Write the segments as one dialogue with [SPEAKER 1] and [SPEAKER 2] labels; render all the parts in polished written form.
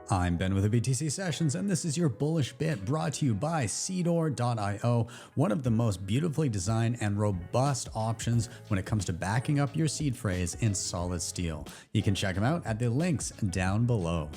[SPEAKER 1] I'm Ben with the BTC Sessions, and this is your bullish bit brought to you by Seedor.io, one of the most beautifully designed and robust options when it comes to backing up your seed phrase in solid steel. You can check them out at the links down below.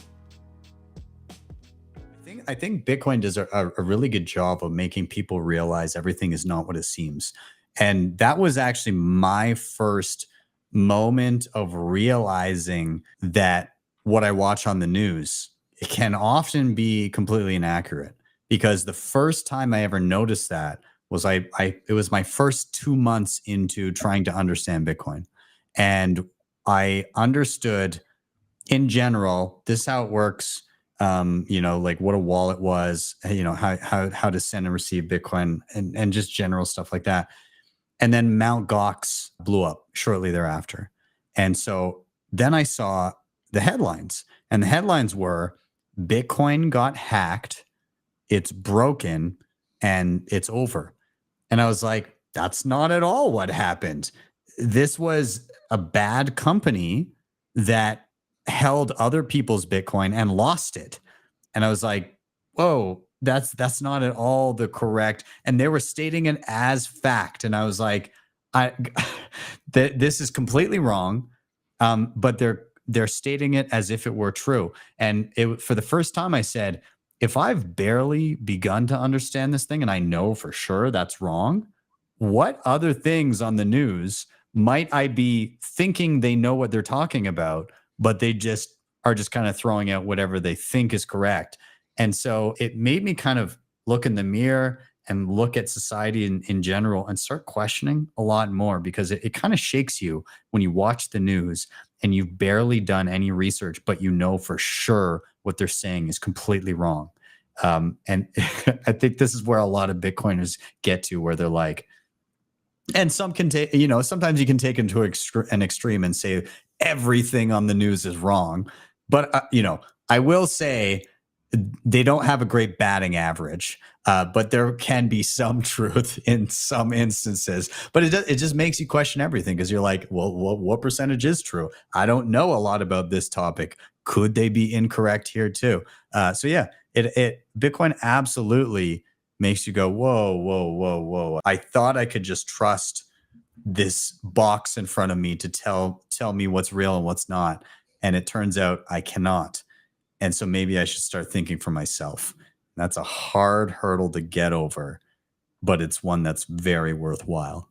[SPEAKER 1] I think Bitcoin does a really good job of making people realize everything is not what it seems. And that was actually my first moment of realizing that what I watch on the news, it can often be completely inaccurate. Because the first time I ever noticed that was it was my first 2 months into trying to understand Bitcoin. And I understood in general, this is how it works. Like what a wallet was, how to send and receive Bitcoin and just general stuff like that. And then Mount Gox blew up shortly thereafter. And so then I saw the headlines, and the headlines were Bitcoin got hacked, it's broken, and it's over. And I was like, that's not at all what happened. This was a bad company that held other people's Bitcoin and lost it. And I was like, whoa, that's not at all the correct. And they were stating it as fact. And I was like, I this is completely wrong. But they're stating it as if it were true. And for the first time I said, if I've barely begun to understand this thing and I know for sure that's wrong, what other things on the news might I be thinking they know what they're talking about, but they just are just kind of throwing out whatever they think is correct. And so it made me kind of look in the mirror and look at society in general and start questioning a lot more, because it kind of shakes you when you watch the news and you've barely done any research, but you know for sure what they're saying is completely wrong. And I think this is where a lot of Bitcoiners get to, where they're like, and some can take, sometimes you can take into an extreme and say everything on the news is wrong. But, I will say they don't have a great batting average, but there can be some truth in some instances. But it just makes you question everything, because you're like, well, what percentage is true? I don't know a lot about this topic. Could they be incorrect here too? So yeah, Bitcoin absolutely makes you go, whoa, whoa, whoa, whoa. I thought I could just trust this box in front of me to tell me what's real and what's not. And it turns out I cannot. And so maybe I should start thinking for myself. That's a hard hurdle to get over, but it's one that's very worthwhile.